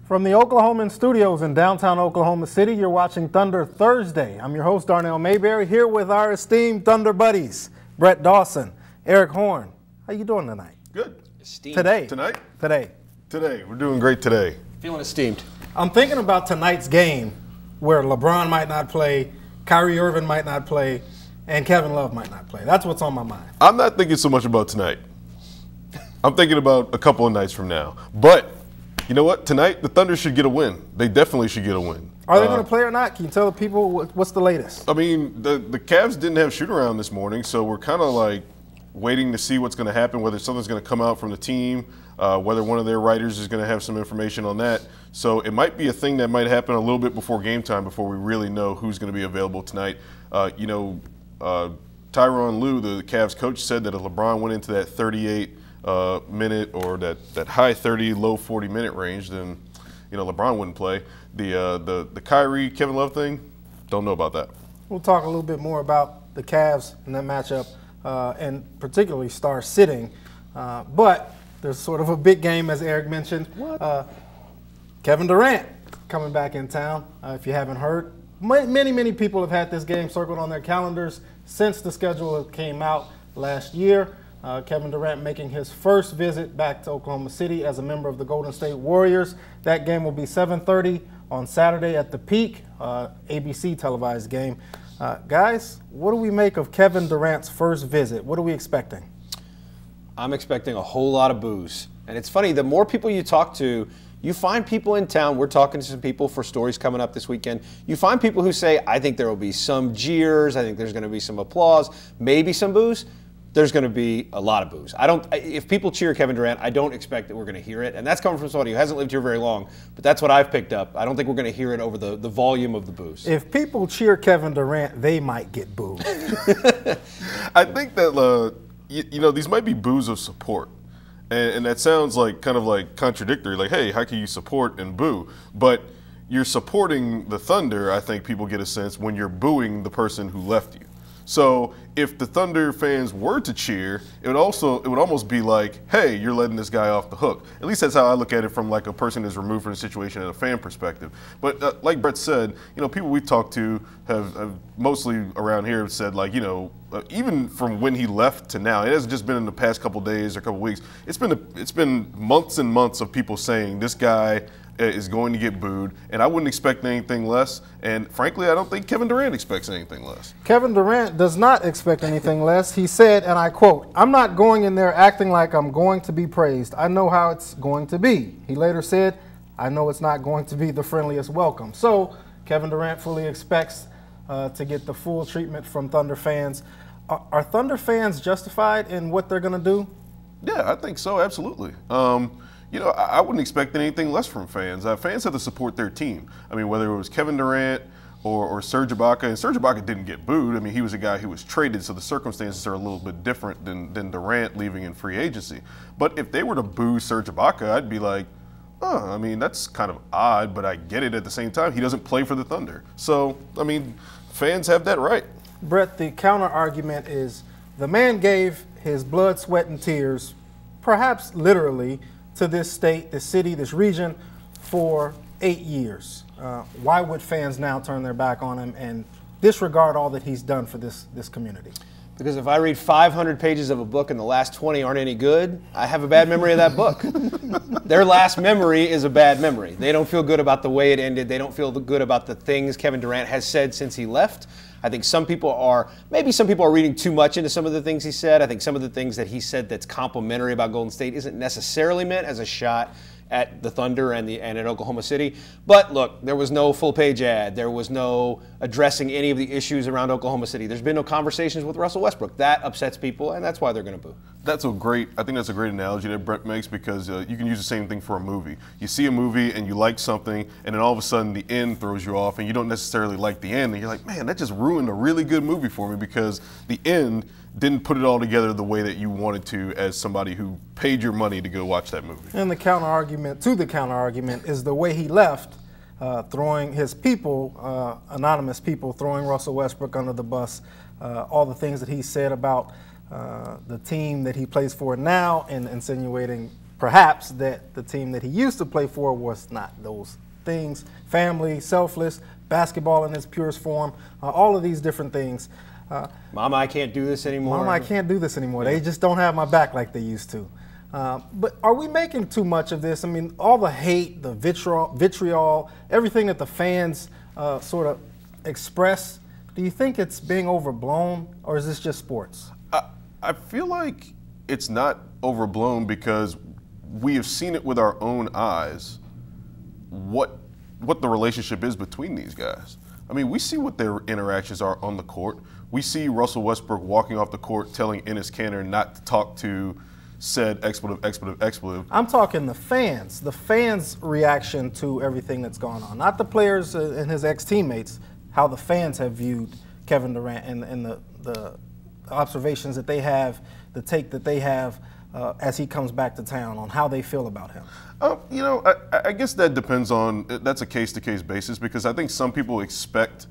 From the Oklahoman studios in downtown Oklahoma City, you're watching Thunder Thursday. I'm your host, Darnell Mayberry, here with our esteemed Thunder buddies, Brett Dawson, Eric Horn. How you doing tonight? Good. Esteemed. Today. Tonight? Today. Today. We're doing great today. Feeling esteemed. I'm thinking about tonight's game where LeBron might not play, Kyrie Irving might not play, and Kevin Love might not play. That's what's on my mind. I'm not thinking so much about tonight. I'm thinking about a couple of nights from now. But you know what? Tonight, the Thunder should get a win. They definitely should get a win. Are they going to play or not? Can you tell the people what's the latest? I mean, the Cavs didn't have shoot-around this morning, so we're kind of like waiting to see what's going to happen, whether something's going to come out from the team, whether one of their writers is going to have some information on that. So it might be a thing that might happen a little bit before game time before we really know who's going to be available tonight. Tyronn Lue, the Cavs coach, said that if LeBron went into that 38-minute or that high 30, low 40-minute range, then LeBron wouldn't play. The Kyrie Kevin Love thing, don't know about that. We'll talk a little bit more about the Cavs in that matchup, and particularly Star sitting. But there's sort of a big game, as Eric mentioned. Kevin Durant coming back in town. If you haven't heard, many people have had this game circled on their calendars since the schedule came out last year. Kevin Durant making his first visit back to Oklahoma City as a member of the Golden State Warriors. That game will be 7:30 on Saturday at the Peak, ABC televised game. Guys, what do we make of Kevin Durant's first visit? What are we expecting? I'm expecting a whole lot of boos. And it's funny, the more people you talk to, you find people in town. We're talking to some people for stories coming up this weekend. You find people who say, I think there will be some jeers. I think there's going to be some applause, maybe some boos. There's going to be a lot of boos. If people cheer Kevin Durant, I don't expect that we're going to hear it. And that's coming from somebody who hasn't lived here very long. But that's what I've picked up. I don't think we're going to hear it over the volume of the boos. If people cheer Kevin Durant, they might get booed. I think that, these might be boos of support. And that sounds like kind of like contradictory. Like, hey, how can you support and boo? But you're supporting the Thunder, I think people get a sense, when you're booing the person who left you. So if the Thunder fans were to cheer, it would almost be like, hey, you're letting this guy off the hook. At least that's how I look at it from like a person who's removed from the situation and a fan perspective. But like Brett said, people we've talked to have mostly around here have said, like, even from when he left to now, it hasn't just been in the past couple days or couple weeks. It's been months and months of people saying this guy is going to get booed, and I wouldn't expect anything less. And frankly, I don't think Kevin Durant expects anything less. Kevin Durant does not expect anything less. He said, and I quote, "I'm not going in there acting like I'm going to be praised. I know how it's going to be." He later said, "I know it's not going to be the friendliest welcome." So Kevin Durant fully expects to get the full treatment from Thunder fans. Are Thunder fans justified in what they're going to do? Yeah, I think so, absolutely. I wouldn't expect anything less from fans. Fans have to support their team. I mean, whether it was Kevin Durant or Serge Ibaka, and Serge Ibaka didn't get booed. I mean, he was a guy who was traded, so the circumstances are a little bit different than Durant leaving in free agency. But if they were to boo Serge Ibaka, I'd be like, I mean, that's kind of odd, but I get it at the same time. He doesn't play for the Thunder. So, I mean, fans have that right. Brett, the counter argument is the man gave his blood, sweat, and tears, perhaps literally, to this state, this city, this region for 8 years. Why would fans now turn their back on him and disregard all that he's done for this community? Because if I read 500 pages of a book and the last 20 aren't any good, I have a bad memory of that book. Their last memory is a bad memory. They don't feel good about the way it ended. They don't feel good about the things Kevin Durant has said since he left. I think maybe some people are reading too much into some of the things he said. I think some of the things that he said that's complimentary about Golden State isn't necessarily meant as a shot at the Thunder and at Oklahoma City. But look, there was no full-page ad. There was no addressing any of the issues around Oklahoma City. There's been no conversations with Russell Westbrook. That upsets people, and that's why they're going to boo. I think that's a great analogy that Brett makes, because you can use the same thing for a movie. You see a movie and you like something, and then all of a sudden the end throws you off, and you don't necessarily like the end, and you're like, man, that just ruined a really good movie for me because the end didn't put it all together the way that you wanted to as somebody who paid your money to go watch that movie. And the counter argument is the way he left, throwing his people, anonymous people, throwing Russell Westbrook under the bus, all the things that he said about the team that he plays for now, and insinuating perhaps that the team that he used to play for was not those things. Family, selfless, basketball in its purest form, all of these different things. Mama, I can't do this anymore. Mama, I can't do this anymore. They just don't have my back like they used to. But are we making too much of this? I mean, all the hate, the vitriol, everything that the fans sort of express, do you think it's being overblown, or is this just sports? I feel like it's not overblown because we have seen it with our own eyes what the relationship is between these guys. I mean, we see what their interactions are on the court. We see Russell Westbrook walking off the court telling Enes Kanter not to talk to said expletive. I'm talking the fans' reaction to everything that's gone on, not the players and his ex-teammates, how the fans have viewed Kevin Durant and the observations that they have, the take that they have as he comes back to town, on how they feel about him. You know, I guess that depends on, that's a case-to-case basis, because I think some people expect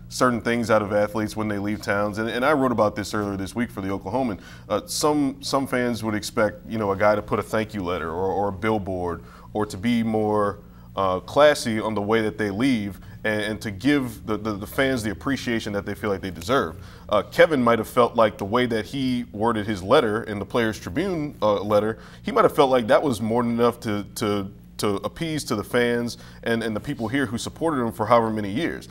certain things out of athletes when they leave towns, and I wrote about this earlier this week for the Oklahoman. Some fans would expect, you know, a guy to put a thank you letter or a billboard, or to be more classy on the way that they leave, and to give the fans the appreciation that they feel like they deserve. Kevin might have felt like the way that he worded his letter in the Players Tribune letter, he might have felt like that was more than enough to appease to the fans and the people here who supported him for however many years.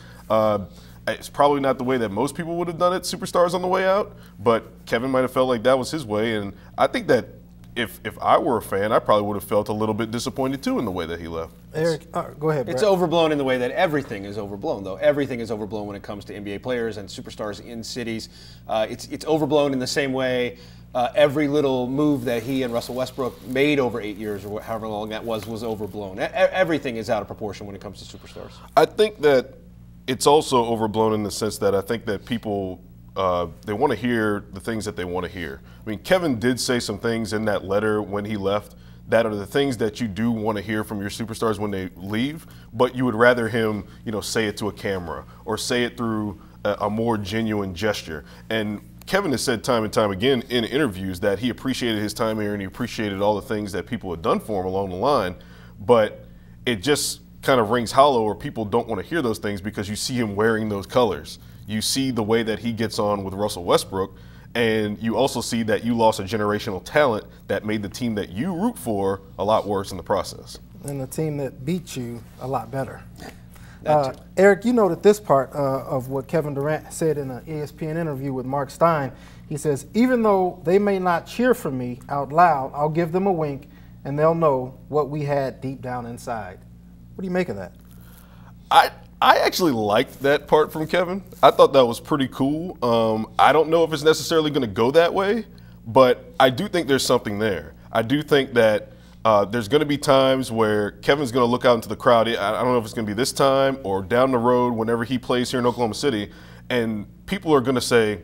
It's probably not the way that most people would have done it, superstars on the way out, but Kevin might have felt like that was his way, and I think that if I were a fan, I probably would have felt a little bit disappointed too in the way that he left. Eric, go ahead, Brett. It's overblown in the way that everything is overblown, though. Everything is overblown when it comes to NBA players and superstars in cities. It's overblown in the same way every little move that he and Russell Westbrook made over 8 years, or however long that was overblown. Everything is out of proportion when it comes to superstars. I think that it's also overblown in the sense that I think that people they want to hear the things that they want to hear. I mean, Kevin did say some things in that letter when he left that are the things that you do want to hear from your superstars when they leave, but you would rather him, you know, say it to a camera or say it through a more genuine gesture. And Kevin has said time and time again in interviews that he appreciated his time here and he appreciated all the things that people had done for him along the line, but it just kind of rings hollow, or people don't want to hear those things because you see him wearing those colors. You see the way that he gets on with Russell Westbrook, and you also see that you lost a generational talent that made the team that you root for a lot worse in the process. And the team that beat you a lot better. Eric, you noted this part of what Kevin Durant said in an ESPN interview with Mark Stein. He says, even though they may not cheer for me out loud, I'll give them a wink and they'll know what we had deep down inside. What do you make of that? I actually liked that part from Kevin. I thought that was pretty cool. I don't know if it's necessarily going to go that way, but I do think there's something there. I do think that there's going to be times where Kevin's going to look out into the crowd. I don't know if it's going to be this time or down the road whenever he plays here in Oklahoma City, and people are going to say,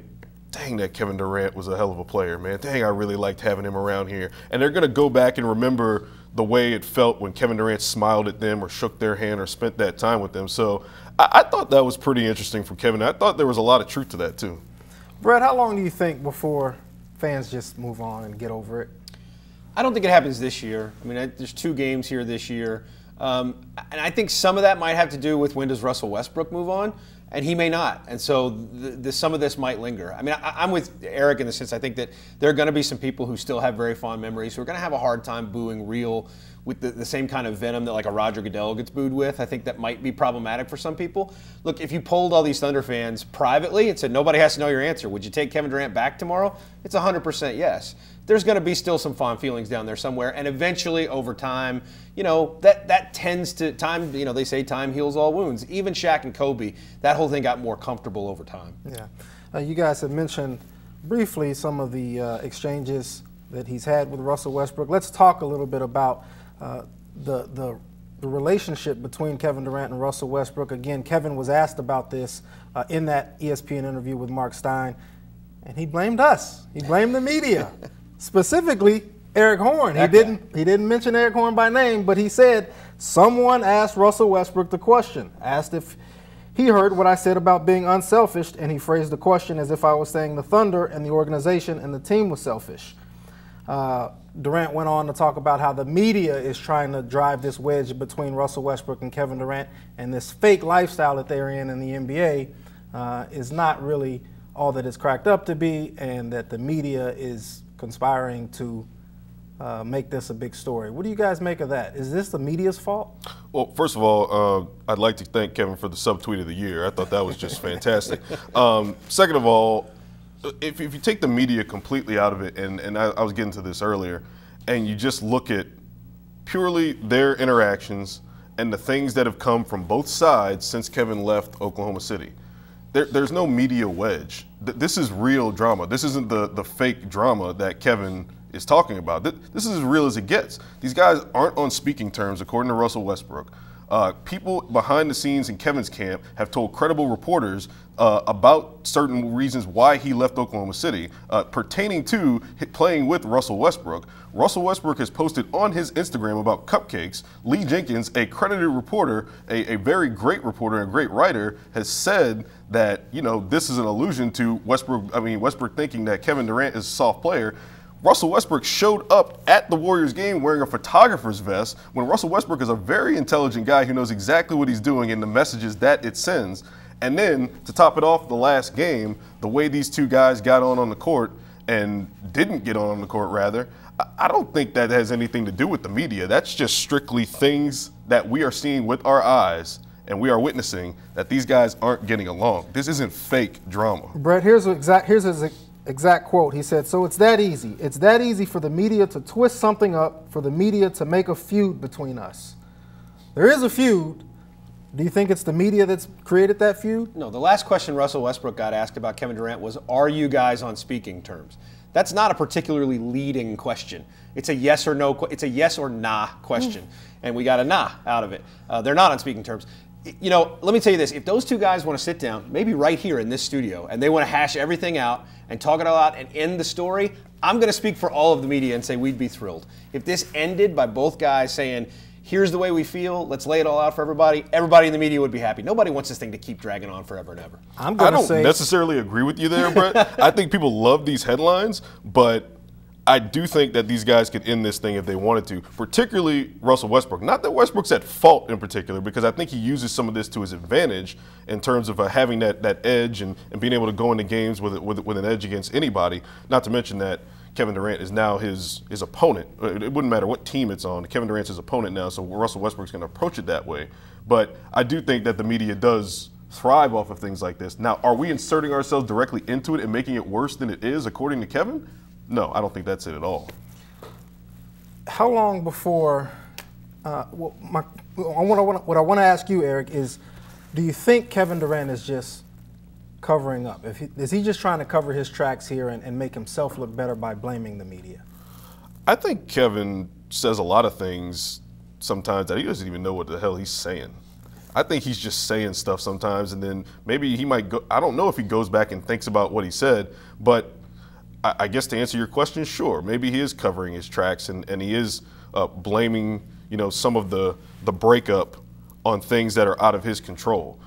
dang, that Kevin Durant was a hell of a player, man. Dang, I really liked having him around here. And they're going to go back and remember the way it felt when Kevin Durant smiled at them or shook their hand or spent that time with them. So I thought that was pretty interesting from Kevin. I thought there was a lot of truth to that too. Brett, how long do you think before fans just move on and get over it? I don't think it happens this year. I mean, there's 2 games here this year. And I think some of that might have to do with when does Russell Westbrook move on, and he may not. And so some of this might linger. I mean, I'm with Eric in the sense I think that there are going to be some people who still have very fond memories who are going to have a hard time booing real with the same kind of venom that like a Roger Goodell gets booed with. I think that might be problematic for some people. Look, if you polled all these Thunder fans privately and said nobody has to know your answer, would you take Kevin Durant back tomorrow? It's 100% yes. There's going to be still some fond feelings down there somewhere, and eventually over time, you know, that tends to, time, you know, they say time heals all wounds. Even Shaq and Kobe, that whole thing got more comfortable over time. Yeah. You guys have mentioned briefly some of the exchanges that he's had with Russell Westbrook. Let's talk a little bit about the relationship between Kevin Durant and Russell Westbrook. Again, Kevin was asked about this in that ESPN interview with Mark Stein, and he blamed us. He blamed the media. Specifically, Eric Horn. He didn't mention Eric Horn by name, but he said someone asked Russell Westbrook the question, asked if he heard what I said about being unselfish, and he phrased the question as if I was saying the Thunder and the organization and the team was selfish. Durant went on to talk about how the media is trying to drive this wedge between Russell Westbrook and Kevin Durant, and this fake lifestyle that they're in the NBA is not really all that it's cracked up to be, and that the media is conspiring to make this a big story. What do you guys make of that? Is this the media's fault? Well, first of all, I'd like to thank Kevin for the subtweet of the year. I thought that was just fantastic. Second of all, if you take the media completely out of it, and I was getting to this earlier, and you just look at purely their interactions and the things that have come from both sides since Kevin left Oklahoma City, there's no media wedge. This is real drama. This isn't the fake drama that Kevin is talking about. This is as real as it gets. These guys aren't on speaking terms, according to Russell Westbrook. People behind the scenes in Kevin's camp have told credible reporters about certain reasons why he left Oklahoma City, pertaining to playing with Russell Westbrook. Russell Westbrook has posted on his Instagram about cupcakes. Lee Jenkins, a credited reporter, a very great reporter and a great writer, has said that, you know, this is an allusion to Westbrook thinking that Kevin Durant is a soft player. Russell Westbrook showed up at the Warriors game wearing a photographer's vest when Russell Westbrook is a very intelligent guy who knows exactly what he's doing and the messages that it sends. And then to top it off, the last game, the way these two guys got on the court and didn't get on the court, rather, I don't think that has anything to do with the media. That's just strictly things that we are seeing with our eyes, and we are witnessing that these guys aren't getting along. This isn't fake drama. Brett, here's his exact quote. He said, "So it's that easy. It's that easy for the media to twist something up, for the media to make a feud between us." There is a feud. Do you think it's the media that's created that feud? No, the last question Russell Westbrook got asked about Kevin Durant was, are you guys on speaking terms? That's not a particularly leading question. It's a yes or no, it's a yes or nah question. And we got a nah out of it. They're not on speaking terms. You know, let me tell you this. If those two guys want to sit down, maybe right here in this studio, and they want to hash everything out and talk it all out and end the story, I'm going to speak for all of the media and say we'd be thrilled. If this ended by both guys saying, here's the way we feel, let's lay it all out for everybody, everybody in the media would be happy. Nobody wants this thing to keep dragging on forever and ever. I don't necessarily agree with you there, Brett. I think people love these headlines, but I do think that these guys could end this thing if they wanted to, particularly Russell Westbrook. Not that Westbrook's at fault in particular, because I think he uses some of this to his advantage in terms of having that edge and being able to go into games with an edge against anybody, not to mention that Kevin Durant is now his opponent. It wouldn't matter what team it's on. Kevin Durant's his opponent now, so Russell Westbrook's going to approach it that way. But I do think that the media does thrive off of things like this. Now, are we inserting ourselves directly into it and making it worse than it is, according to Kevin? No, I don't think that's it at all. How long before what I want to ask you, Eric, is do you think Kevin Durant is just covering up? Is he just trying to cover his tracks here and make himself look better by blaming the media? I think Kevin says a lot of things sometimes that he doesn't even know what the hell he's saying. I think he's just saying stuff sometimes, and then maybe he might go, I don't know if he goes back and thinks about what he said, but I guess to answer your question, sure, maybe he is covering his tracks and he is blaming, you know, some of the breakup on things that are out of his control.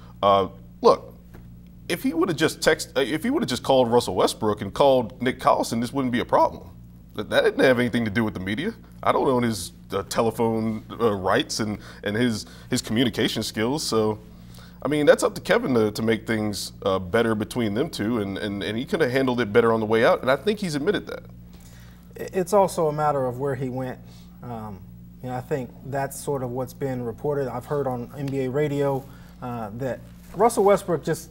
Look, if he would have just called Russell Westbrook and called Nick Collison, this wouldn't be a problem. That didn't have anything to do with the media. I don't own his telephone rights and his communication skills. So, I mean, that's up to Kevin to make things better between them two, and he could have handled it better on the way out, and I think he's admitted that. It's also a matter of where he went. You know, I think that's sort of what's been reported. I've heard on NBA radio that Russell Westbrook just,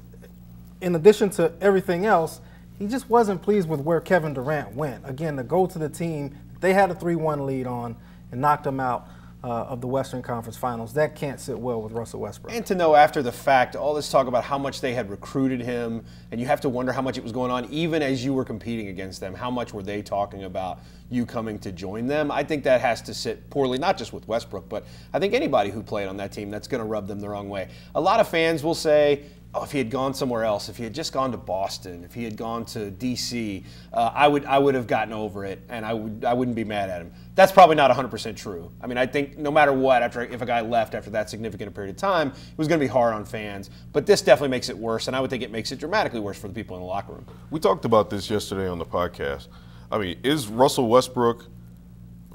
in addition to everything else, he just wasn't pleased with where Kevin Durant went. Again, to go to the team they had a 3-1 lead on and knocked them out of the Western Conference Finals. That can't sit well with Russell Westbrook. And to know after the fact, all this talk about how much they had recruited him, and you have to wonder how much it was going on even as you were competing against them. How much were they talking about you coming to join them? I think that has to sit poorly, not just with Westbrook, but I think anybody who played on that team, that's going to rub them the wrong way. A lot of fans will say, oh, if he had gone somewhere else, if he had just gone to Boston, if he had gone to D.C., I would have gotten over it, and I wouldn't be mad at him. That's probably not 100% true. I mean, I think no matter what, if a guy left after that significant period of time, it was going to be hard on fans. But this definitely makes it worse, and I would think it makes it dramatically worse for the people in the locker room. We talked about this yesterday on the podcast. I mean, is Russell Westbrook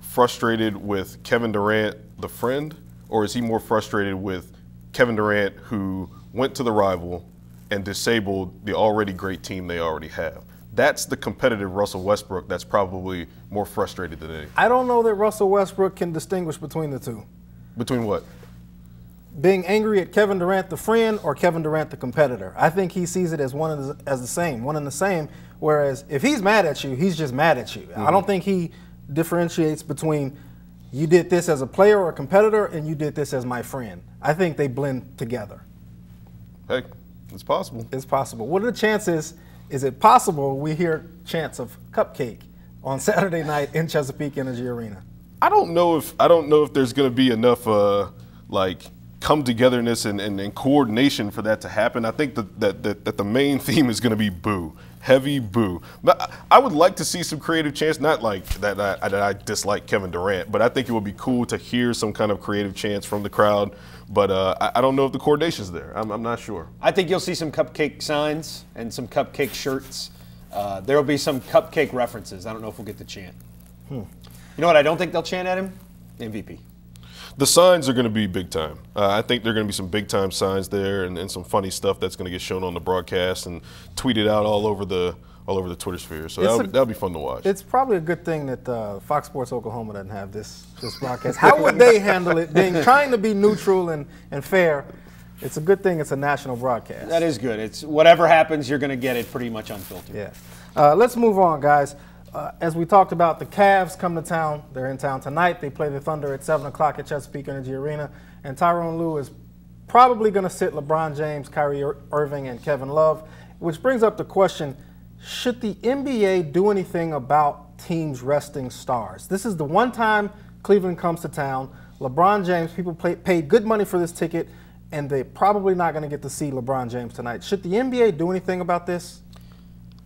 frustrated with Kevin Durant, the friend, or is he more frustrated with Kevin Durant, who went to the rival and disabled the already great team they already have? That's the competitive Russell Westbrook that's probably more frustrated than anything. I don't know that Russell Westbrook can distinguish between the two. Between what? Being angry at Kevin Durant, the friend, or Kevin Durant, the competitor. I think he sees it as one and the same. Whereas if he's mad at you, he's just mad at you. Mm-hmm. I don't think he differentiates between you did this as a player or a competitor and you did this as my friend. I think they blend together. Hey, it's possible. It's possible. What are the chances? Is it possible we hear chants of cupcake on Saturday night in Chesapeake Energy Arena? I don't know if there's going to be enough come togetherness and coordination for that to happen. I think that the main theme is going to be boo, heavy boo. But I would like to see some creative chants, not like that I dislike Kevin Durant, but I think it would be cool to hear some kind of creative chants from the crowd. But I don't know if the coordination's there. I'm not sure. I think you'll see some cupcake signs and some cupcake shirts. There will be some cupcake references. I don't know if we'll get the chant. You know what I don't think they'll chant at him? MVP. The signs are going to be big time. I think there are going to be some big time signs there and some funny stuff that's going to get shown on the broadcast and tweeted out all over the Twitter sphere. So that'll be fun to watch. It's probably a good thing that Fox Sports Oklahoma doesn't have this broadcast. How would they handle it? Trying to be neutral and fair. It's a good thing it's a national broadcast. That is good. It's whatever happens, you're going to get it pretty much unfiltered. Yeah. Let's move on, guys. As we talked about, the Cavs come to town. They're in town tonight. They play the Thunder at 7 o'clock at Chesapeake Energy Arena. And Tyronn Lue is probably going to sit LeBron James, Kyrie Irving, and Kevin Love, which brings up the question, should the NBA do anything about teams resting stars? This is the one time Cleveland comes to town. LeBron James, people paid good money for this ticket, and they're probably not going to get to see LeBron James tonight. Should the NBA do anything about this?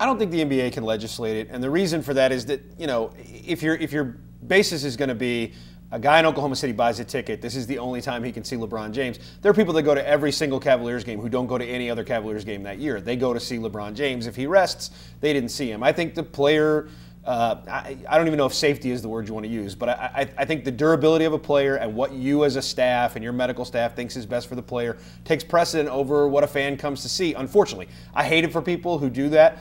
I don't think the NBA can legislate it, and the reason for that is that, you know, if your basis is going to be a guy in Oklahoma City buys a ticket, this is the only time he can see LeBron James. There are people that go to every single Cavaliers game who don't go to any other Cavaliers game that year. They go to see LeBron James. If he rests, they didn't see him. I think the player, I don't even know if safety is the word you want to use, but I think the durability of a player and what you as a staff and your medical staff thinks is best for the player takes precedent over what a fan comes to see. Unfortunately, I hate it for people who do that.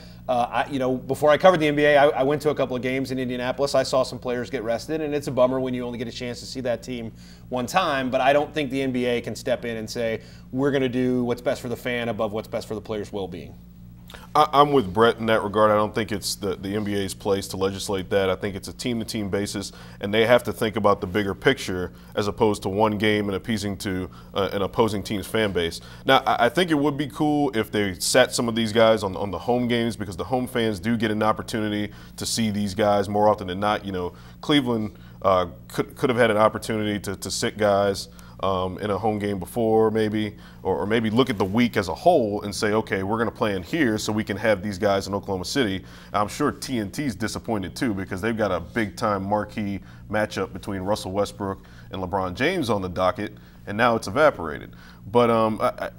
Before I covered the NBA, I went to a couple of games in Indianapolis. I saw some players get rested, and it's a bummer when you only get a chance to see that team one time. But I don't think the NBA can step in and say, we're going to do what's best for the fan above what's best for the player's well-being. I'm with Brett in that regard. I don't think it's the NBA's place to legislate that. I think it's a team-to-team basis, and they have to think about the bigger picture as opposed to one game and appeasing to an opposing team's fan base. Now, I think it would be cool if they sat some of these guys on the home games, because the home fans do get an opportunity to see these guys more often than not. You know, Cleveland could have had an opportunity to sit guys in a home game before, maybe, or maybe look at the week as a whole and say, okay, we're going to play in here so we can have these guys in Oklahoma City. I'm sure TNT's disappointed too, because they've got a big-time marquee matchup between Russell Westbrook and LeBron James on the docket, and now it's evaporated. But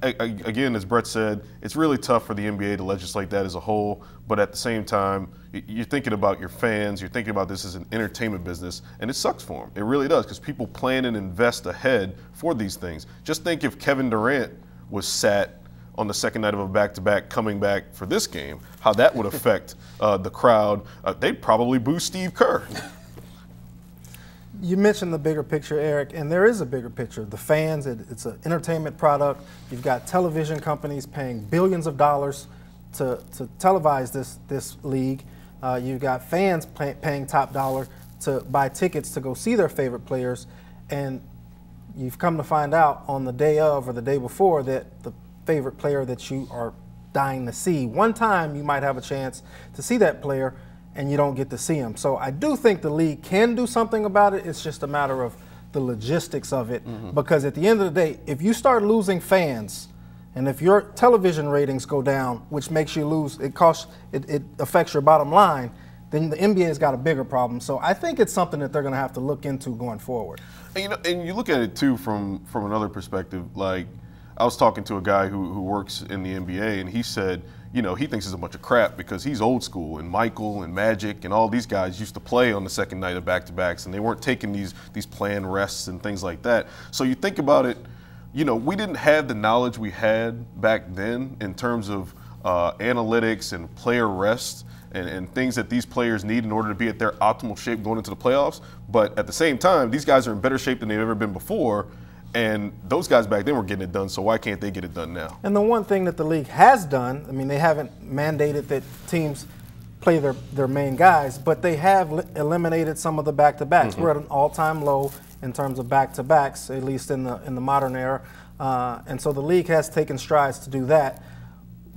again, as Brett said, it's really tough for the NBA to legislate that as a whole, but at the same time, you're thinking about your fans, you're thinking about this as an entertainment business, and it sucks for them. It really does, because people plan and invest ahead for these things. Just think if Kevin Durant was sat on the second night of a back-to-back coming back for this game, how that would affect the crowd. They'd probably boo Steve Kerr. You mentioned the bigger picture, Eric, and there is a bigger picture. The fans, it's an entertainment product. You've got television companies paying billions of dollars to televise this league. You've got fans paying top dollar to buy tickets to go see their favorite players, and you've come to find out on the day of or the day before that the favorite player that you are dying to see, one time you might have a chance to see that player and you don't get to see him. So I do think the league can do something about it. It's just a matter of the logistics of it, because at the end of the day, if you start losing fans and if your television ratings go down, which makes you lose, it affects your bottom line, then the NBA's got a bigger problem. So I think it's something that they're going to have to look into going forward. And you look at it too from another perspective. Like, I was talking to a guy who works in the NBA, and he said, he thinks is a bunch of crap because he's old school, and Michael and Magic and all these guys used to play on the second night of back-to-backs, and they weren't taking these planned rests and things like that. So you think about it, we didn't have the knowledge we had back then in terms of analytics and player rest and things that these players need in order to be at their optimal shape going into the playoffs. But at the same time, these guys are in better shape than they've ever been before. And those guys back then were getting it done, so why can't they get it done now? And the one thing that the league has done, I mean, they haven't mandated that teams play their main guys, but they have eliminated some of the back-to-backs. We're at an all-time low in terms of back-to-backs, at least in the modern era. And so the league has taken strides to do that.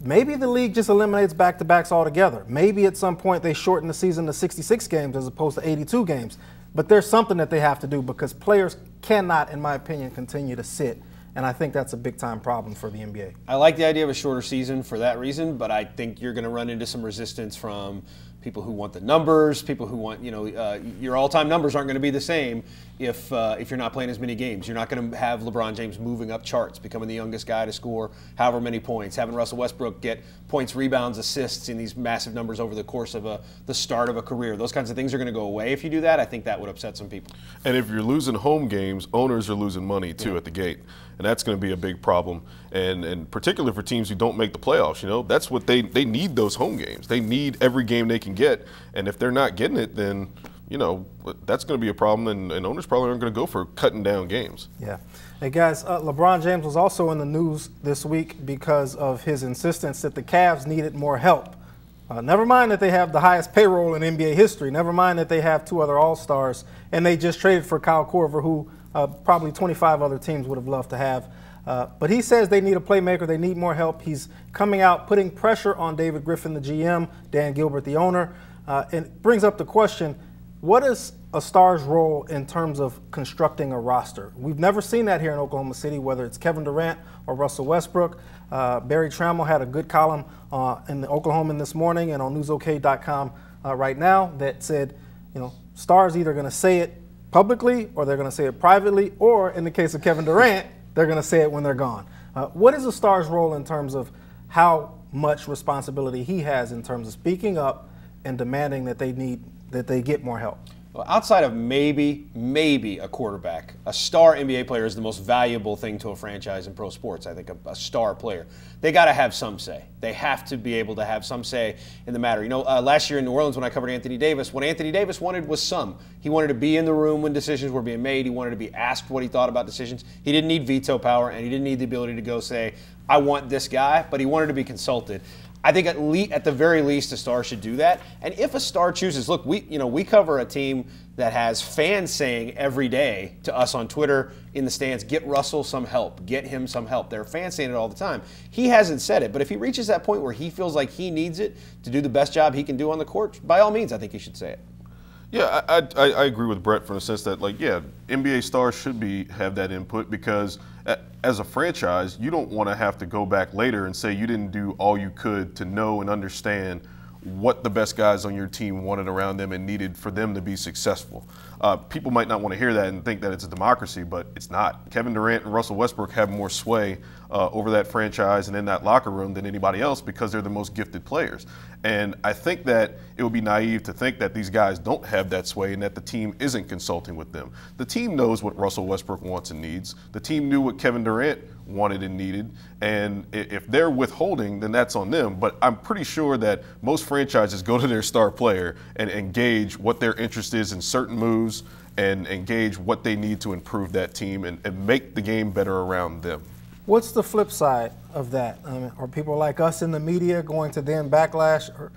Maybe the league just eliminates back-to-backs altogether. Maybe at some point they shorten the season to 66 games as opposed to 82 games. But there's something that they have to do because players cannot, in my opinion, continue to sit. And I think that's a big-time problem for the NBA. I like the idea of a shorter season for that reason, but I think you're going to run into some resistance from people who want the numbers, people who want, your all-time numbers aren't going to be the same if you're not playing as many games. You're not going to have LeBron James moving up charts, becoming the youngest guy to score however many points, having Russell Westbrook get points, rebounds, assists in these massive numbers over the course of the start of a career. Those kinds of things are going to go away if you do that. I think that would upset some people. And if you're losing home games, owners are losing money too at the gate. And that's going to be a big problem, and particularly for teams who don't make the playoffs. That's what they need, those home games. They need every game they can get, and if they're not getting it, then that's going to be a problem, and owners probably aren't going to go for cutting down games. Yeah. Hey guys, LeBron James was also in the news this week because of his insistence that the Cavs needed more help. Never mind that they have the highest payroll in NBA history. Never mind that they have 2 other All-Stars, and they just traded for Kyle Korver, who probably 25 other teams would have loved to have. But he says they need a playmaker. They need more help. He's coming out, putting pressure on David Griffin, the GM, Dan Gilbert, the owner. And it brings up the question, what is a star's role in terms of constructing a roster? We've never seen that here in Oklahoma City, whether it's Kevin Durant or Russell Westbrook. Barry Trammell had a good column in the Oklahoman this morning and on newsok.com right now that said, stars either going to say it publicly or they're going to say it privately, or in the case of Kevin Durant, they're going to say it when they're gone. What is a star's role in terms of how much responsibility he has in terms of speaking up and demanding that they get more help? Well, outside of maybe a quarterback, a star NBA player is the most valuable thing to a franchise in pro sports. I think a star player. They got to have some say. They have to be able to have some say in the matter. Last year in New Orleans when I covered Anthony Davis, what Anthony Davis wanted was some. He wanted to be in the room when decisions were being made. He wanted to be asked what he thought about decisions. He didn't need veto power, and he didn't need the ability to go say, I want this guy, but he wanted to be consulted. I think at the very least, a star should do that. And if a star chooses, look, we cover a team that has fans saying every day to us on Twitter in the stands, get Russell some help, get him some help. There are fans saying it all the time. He hasn't said it, but if he reaches that point where he feels like he needs it to do the best job he can do on the court, by all means, I think he should say it. Yeah, I agree with Brett from the sense that, NBA stars should have that input because as a franchise, you don't want to have to go back later and say you didn't do all you could to know and understand what the best guys on your team wanted around them and needed for them to be successful. People might not want to hear that and think that it's a democracy, but it's not. Kevin Durant and Russell Westbrook have more sway over that franchise and in that locker room than anybody else because they're the most gifted players. And I think that it would be naive to think that these guys don't have that sway and that the team isn't consulting with them. The team knows what Russell Westbrook wants and needs. The team knew what Kevin Durant wanted and needed. And if they're withholding, then that's on them. But I'm pretty sure that most franchises go to their star player and engage what their interest is in certain moves and engage what they need to improve that team and make the game better around them. What's the flip side of that? Are people like us in the media going to then backlash or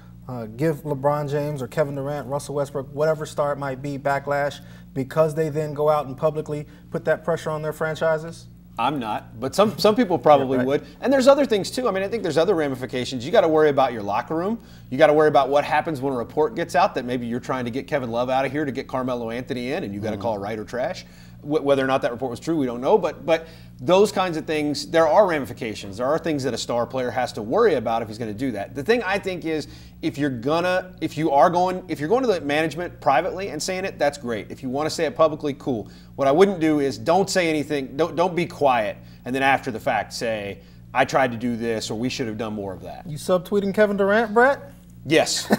give LeBron James or Kevin Durant, Russell Westbrook, whatever star it might be, backlash because they then go out and publicly put that pressure on their franchises? I'm not, but some people probably would. And there's other things too. I think there's other ramifications. You got to worry about your locker room. You got to worry about what happens when a report gets out that maybe you're trying to get Kevin Love out of here to get Carmelo Anthony in, and you got to call right or trash. Whether or not that report was true, we don't know. But those kinds of things, there are ramifications. There are things that a star player has to worry about if he's going to do that. The thing I think is, if you're going to the management privately and saying it, that's great. If you want to say it publicly, cool. What I wouldn't do is don't say anything. Don't be quiet, and then after the fact say, I tried to do this, or we should have done more of that. You subtweeting Kevin Durant, Brett? Yes,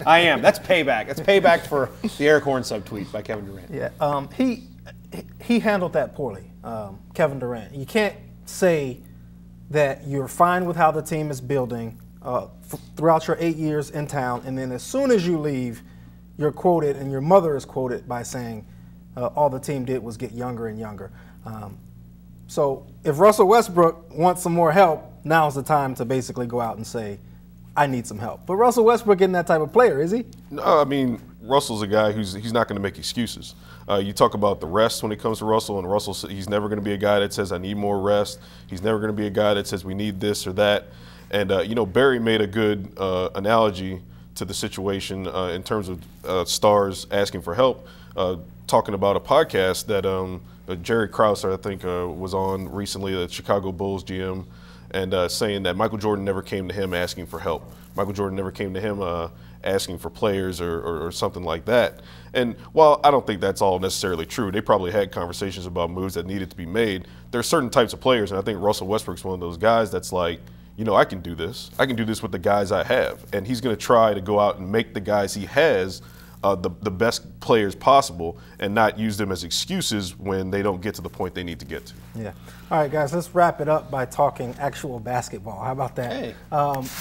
I am. That's payback. That's payback for the Eric Horn subtweet by Kevin Durant. Yeah, he handled that poorly, Kevin Durant. You can't say that you're fine with how the team is building throughout your 8 years in town, and then as soon as you leave, you're quoted, and your mother is quoted by saying all the team did was get younger and younger. So if Russell Westbrook wants some more help, now's the time to basically go out and say, I need some help. But Russell Westbrook isn't that type of player, is he? No, I mean, Russell's a guy he's not going to make excuses. You talk about the rest when it comes to Russell, and Russell, he's never going to be a guy that says, I need more rest. He's never going to be a guy that says we need this or that. And, Barry made a good analogy to the situation in terms of stars asking for help, talking about a podcast that Jerry Krauser, I think, was on recently, the Chicago Bulls GM, and saying that Michael Jordan never came to him asking for help. Michael Jordan never came to him asking for players or something like that. And while I don't think that's all necessarily true, they probably had conversations about moves that needed to be made. There are certain types of players, and I think Russell Westbrook's one of those guys that's like, I can do this. I can do this with the guys I have. And he's going to try to go out and make the guys he has the best players possible and not use them as excuses when they don't get to the point they need to get to. Yeah. All right, guys, let's wrap it up by talking actual basketball. How about that? Hey.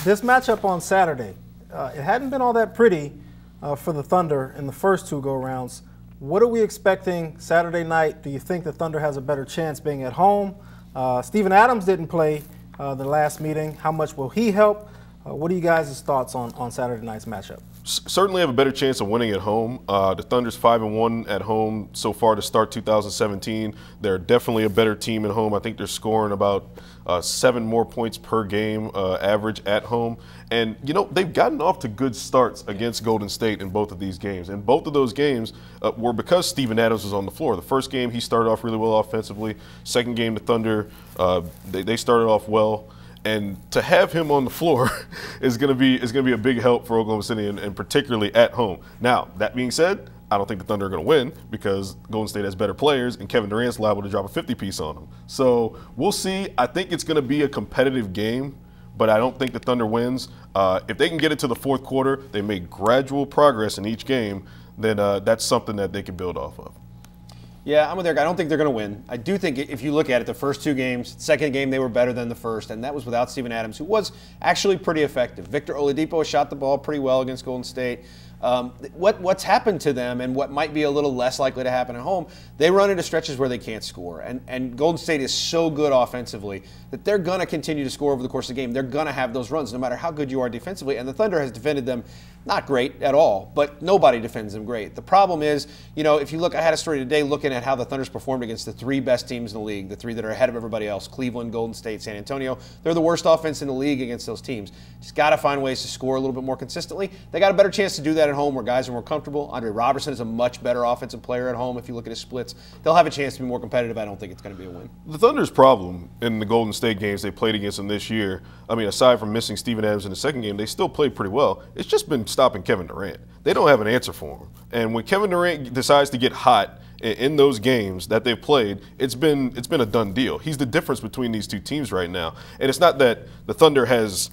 This matchup on Saturday, it hadn't been all that pretty for the Thunder in the first two go-rounds. What are we expecting Saturday night? Do you think the Thunder has a better chance being at home? Steven Adams didn't play the last meeting. How much will he help? What are you guys' thoughts on Saturday night's matchup? Certainly have a better chance of winning at home. The Thunder's 5-1 at home so far to start 2017. They're definitely a better team at home. I think they're scoring about 7 more points per game average at home. And, they've gotten off to good starts against Golden State in both of these games. And both of those games were because Steven Adams was on the floor. The first game, he started off really well offensively. Second game, the Thunder, they started off well. And to have him on the floor is going to be a big help for Oklahoma City, and particularly at home. Now, that being said, I don't think the Thunder are going to win because Golden State has better players, and Kevin Durant's liable to drop a 50-piece on them. So we'll see. I think it's going to be a competitive game, but I don't think the Thunder wins. If they can get it to the fourth quarter, they make gradual progress in each game, then that's something that they can build off of. Yeah, I'm with Eric. I don't think they're going to win. I do think if you look at it, the first two games, second game they were better than the first, and that was without Steven Adams, who was actually pretty effective. Victor Oladipo shot the ball pretty well against Golden State. What's happened to them and what might be a little less likely to happen at home, they run into stretches where they can't score. And Golden State is so good offensively that they're going to continue to score over the course of the game. They're going to have those runs no matter how good you are defensively. And the Thunder has defended them not great at all, but nobody defends them great. The problem is, if you look, I had a story today looking at how the Thunder's performed against the 3 best teams in the league, the 3 that are ahead of everybody else, Cleveland, Golden State, San Antonio. They're the worst offense in the league against those teams. Just got to find ways to score a little bit more consistently. They got a better chance to do that at home where guys are more comfortable. Andre Robertson is a much better offensive player at home. If you look at his splits, they'll have a chance to be more competitive. I don't think it's going to be a win. The Thunder's problem in the Golden State games they played against them this year, aside from missing Steven Adams in the second game, they still played pretty well. It's just been stopping Kevin Durant. They don't have an answer for him. And when Kevin Durant decides to get hot in those games that they've played, it's been a done deal. He's the difference between these two teams right now. And it's not that the Thunder has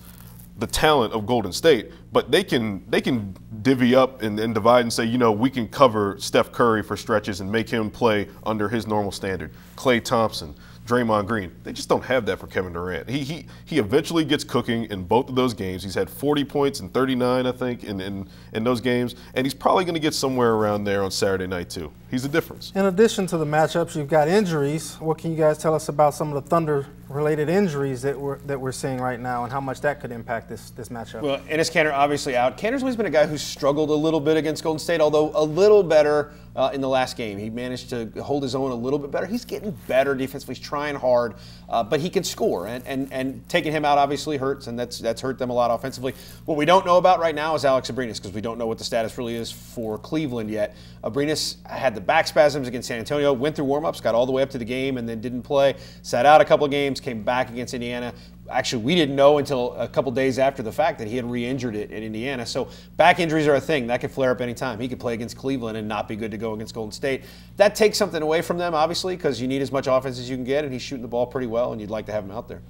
the talent of Golden State, but they can divvy up and divide and say, we can cover Steph Curry for stretches and make him play under his normal standard. Klay Thompson, Draymond Green, they just don't have that for Kevin Durant. He eventually gets cooking in both of those games. He's had 40 points and 39, I think, in those games, and he's probably going to get somewhere around there on Saturday night too. He's the difference. In addition to the matchups, you've got injuries. What can you guys tell us about some of the Thunder-related injuries that we're seeing right now, and how much that could impact this matchup? Well, Enes Kanter obviously out. Kanter's always been a guy who's struggled a little bit against Golden State, although a little better in the last game. He managed to hold his own a little bit better. He's getting better defensively. He's trying hard, but he can score, and taking him out obviously hurts, and that's hurt them a lot offensively. What we don't know about right now is Alex Abrines, because we don't know what the status really is for Cleveland yet. Abrines had the back spasms against San Antonio, went through warm-ups, got all the way up to the game, and then didn't play. Sat out a couple of games, came back against Indiana. Actually, we didn't know until a couple days after the fact that he had re-injured it in Indiana. So back injuries are a thing. That could flare up anytime. He could play against Cleveland and not be good to go against Golden State. That takes something away from them, obviously, because you need as much offense as you can get, and he's shooting the ball pretty well, and you'd like to have him out there.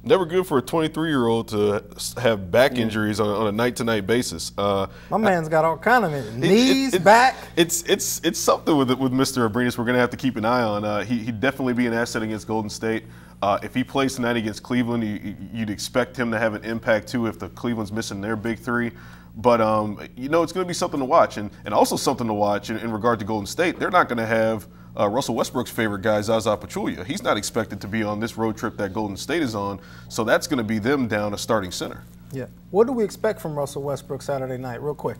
never good for a 23-year-old to have back injuries on a night-to-night basis. My man's got all kind of knees, back. It's something with Mr. Abrinas we're going to have to keep an eye on. He'd definitely be an asset against Golden State. If he plays tonight against Cleveland, you'd expect him to have an impact too if the Cleveland's missing their big three. But, it's going to be something to watch. And also something to watch in regard to Golden State. They're not going to have Russell Westbrook's favorite guy, Zaza Pachulia. He's not expected to be on this road trip that Golden State is on. So that's going to be them down a starting center. Yeah. What do we expect from Russell Westbrook Saturday night, real quick?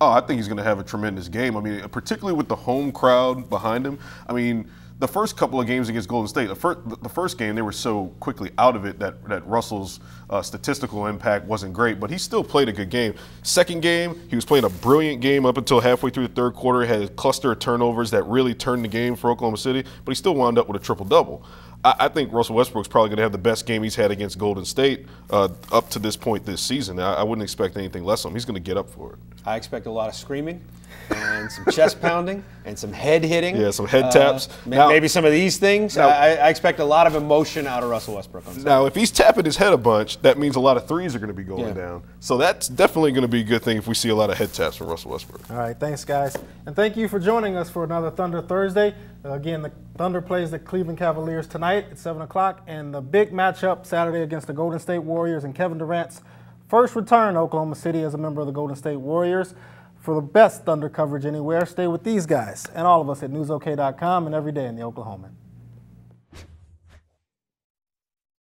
Oh, I think he's going to have a tremendous game. I mean, particularly with the home crowd behind him. I mean, the first couple of games against Golden State, the first game, they were so quickly out of it that Russell's statistical impact wasn't great, but he still played a good game. Second game, he was playing a brilliant game up until halfway through the third quarter, had a cluster of turnovers that really turned the game for Oklahoma City, but he still wound up with a triple-double. I think Russell Westbrook's probably going to have the best game he's had against Golden State up to this point this season. I wouldn't expect anything less of him. He's going to get up for it. I expect a lot of screaming and some chest pounding and some head hitting. Yeah, some head taps. Maybe some of these things. I expect a lot of emotion out of Russell Westbrook on Sunday. Now, if he's tapping his head a bunch, that means a lot of threes are going to be going down. So that's definitely going to be a good thing if we see a lot of head taps from Russell Westbrook. All right, thanks, guys. And thank you for joining us for another Thunder Thursday. Again, the Thunder plays the Cleveland Cavaliers tonight at 7 o'clock, and the big matchup Saturday against the Golden State Warriors and Kevin Durant's first return to Oklahoma City as a member of the Golden State Warriors. For the best Thunder coverage anywhere, stay with these guys and all of us at newsok.com and every day in the Oklahoman.